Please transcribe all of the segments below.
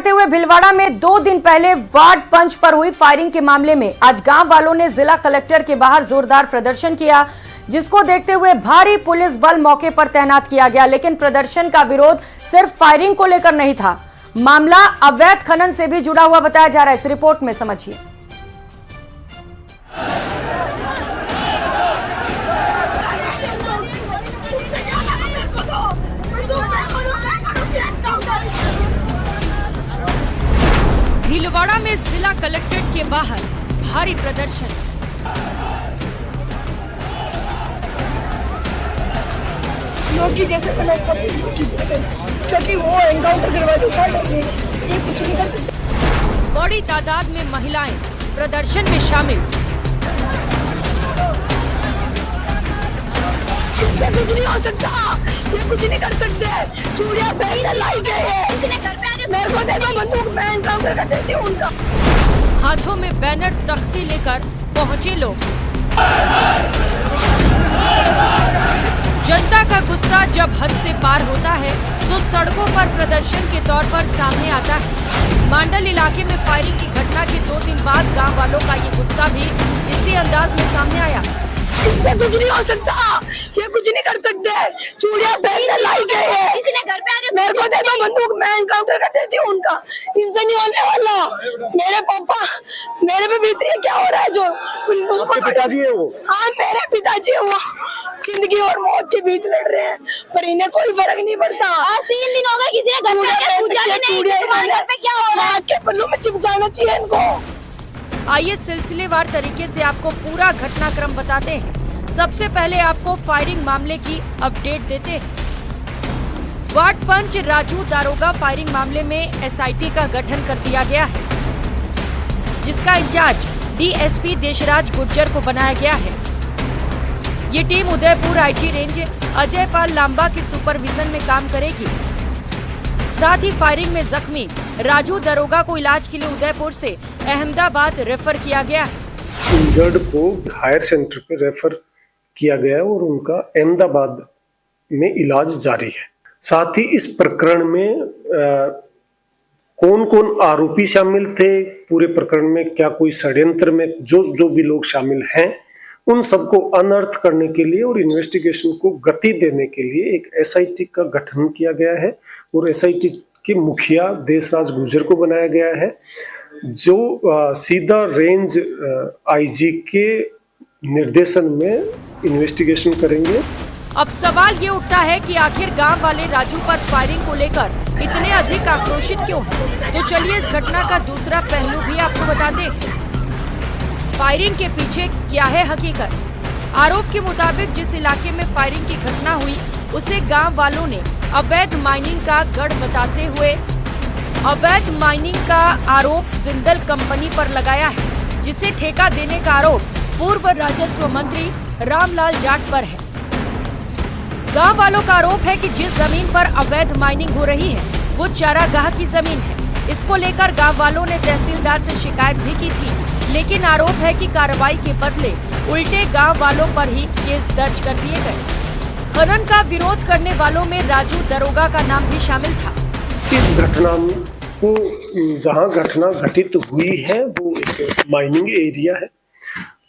करते हुए भीलवाड़ा में 2 दिन पहले वार्ड पंच पर हुई फायरिंग के मामले में आज गांव वालों ने जिला कलेक्टर के बाहर जोरदार प्रदर्शन किया, जिसको देखते हुए भारी पुलिस बल मौके पर तैनात किया गया। लेकिन प्रदर्शन का विरोध सिर्फ फायरिंग को लेकर नहीं था, मामला अवैध खनन से भी जुड़ा हुआ बताया जा रहा है। इस रिपोर्ट में समझिए। भीलवाड़ा में जिला कलेक्ट्रेट के बाहर भारी प्रदर्शन। योगी जैसे सब योगी जैसे, क्योंकि वो एनकाउंटर करवा देता है, ये कुछ नहीं कर सकते। बड़ी तादाद में महिलाएं प्रदर्शन में शामिल। कुछ नहीं हो सकता, ये कुछ नहीं कर सकते। चूड़िया पहनने लाई गए हैं, मेरे को दे दो बंदूक, मैं एनकाउंटर कर देती हूँ उनका। हाथों में बैनर तख्ती लेकर पहुंचे लोग। जनता का गुस्सा जब हद से पार होता है तो सड़कों पर प्रदर्शन के तौर पर सामने आता है। मांडल इलाके में फायरिंग की घटना के 2 दिन बाद गांव वालों का ये गुस्सा भी इसी अंदाज में सामने आया। इनसे कुछ नहीं हो सकता, ये कुछ नहीं कर सकते। चूड़िया पहनने लाई गए हैं, मेरे को दे दो बंदूक, मैं एनकाउंटर कर देती हूँ उनका। इनसे नहीं होने वाला। मेरे पापा, मेरे पे बीत रही है, क्या हो रहा है जो उनको पिताजी है वो? हाँ मेरे पिताजी है वो। जिंदगी और मौत के बीच लड़ रहे हैं, पर इन्हें कोई फर्क नहीं पड़ता। 3 दिन हो गए, किसी ने घर पे पूछा नहीं तुम्हारे घर पे क्या हो रहा है। के पल्लू में चिप जाना चाहिए इनको। आइए सिलसिलेवार तरीके से आपको पूरा घटनाक्रम बताते हैं। सबसे पहले आपको फायरिंग मामले की अपडेट देते हैं। वार्ड पंच राजू दारोगा फायरिंग मामले में एसआईटी का गठन कर दिया गया है, जिसका इंचार्ज डीएसपी देशराज गुर्जर को बनाया गया है। ये team Udaipur IT range Ajay Pal Lamba के सुपरविजन में काम करेगी। साथ ही फायरिंग में जख्मी राजू दारोगा को इलाज के लिए उदयपुर से अहमदाबाद रेफर किया गया है। इंजर्ड को हायर सेंटर पे रेफर किया गया है और उनका अहमदाबाद में इलाज जारी है। साथ ही इस प्रकरण में कौन कौन आरोपी शामिल थे, पूरे प्रकरण में क्या कोई षड्यंत्र में जो भी लोग शामिल हैं, उन सबको अनर्थ करने के लिए और इन्वेस्टिगेशन को गति देने के लिए एक एसआईटी का गठन किया गया है और एसआईटी के मुखिया देशराज गुर्जर को बनाया गया है, जो सीधा रेंज आईजी के निर्देशन में इन्वेस्टिगेशन करेंगे। अब सवाल ये उठता है कि आखिर गांव वाले राजू पर फायरिंग को लेकर इतने अधिक आक्रोशित क्यों हैं? तो चलिए इस घटना का दूसरा पहलू भी आपको बताते हैं। फायरिंग के पीछे क्या है हकीकत? आरोप के मुताबिक जिस इलाके में फायरिंग की घटना हुई उसे गांव वालों ने अवैध माइनिंग का गढ़ बताते हुए अवैध माइनिंग का आरोप जिंदल कंपनी पर लगाया है, जिसे ठेका देने का आरोप पूर्व राजस्व मंत्री रामलाल जाट पर है। गांव वालों का आरोप है कि जिस जमीन पर अवैध माइनिंग हो रही है वो चारागाह की जमीन है। इसको लेकर गांव वालों ने तहसीलदार से शिकायत भी की थी, लेकिन आरोप है कि कार्रवाई के बदले उल्टे गांव वालों पर ही केस दर्ज कर दिए गए। खनन का विरोध करने वालों में राजू दारोगा का नाम भी शामिल था। इस घटना को जहां घटना घटित हुई है वो एक माइनिंग एरिया है।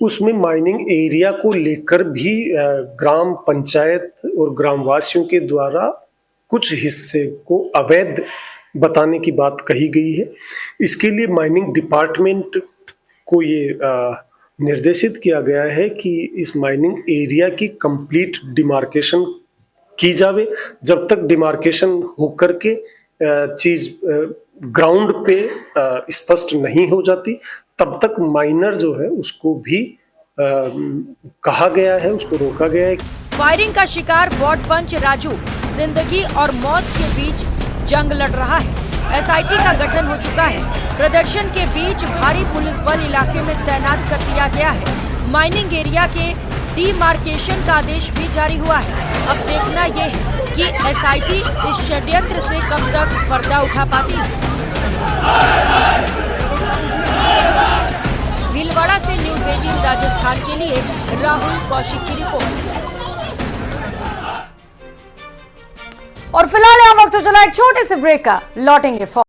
उसमें माइनिंग एरिया को लेकर भी ग्राम पंचायत और ग्रामवासियों के द्वारा कुछ हिस्से को अवैध बताने की बात कही गई है। इसके लिए माइनिंग डिपार्टमेंट को ये निर्देशित किया गया है कि इस माइनिंग एरिया की कंप्लीट डिमार्केशन की जावे। जब तक डिमार्केशन होकर के चीज ग्राउंड पे स्पष्ट नहीं हो जाती, तब तक माइनर जो है उसको भी कहा गया है, उसको रोका गया है। फायरिंग का शिकार वार्ड पंच राजू जिंदगी और मौत के बीच जंग लड़ रहा है। एसआईटी का गठन हो चुका है। प्रदर्शन के बीच भारी पुलिस बल इलाके में तैनात कर दिया गया है। माइनिंग एरिया के डीमार्केशन का आदेश भी जारी हुआ है। अब देखना ये है कि एसआईटी इस षड्यंत्र से कब तक पर्दा उठा पाती है। भीलवाड़ा से न्यूज़ 18 राजस्थान के लिए राहुल कौशिक की रिपोर्ट। और फिलहाल यहाँ वक्त हो चला एक छोटे से ब्रेक का, लौटेंगे।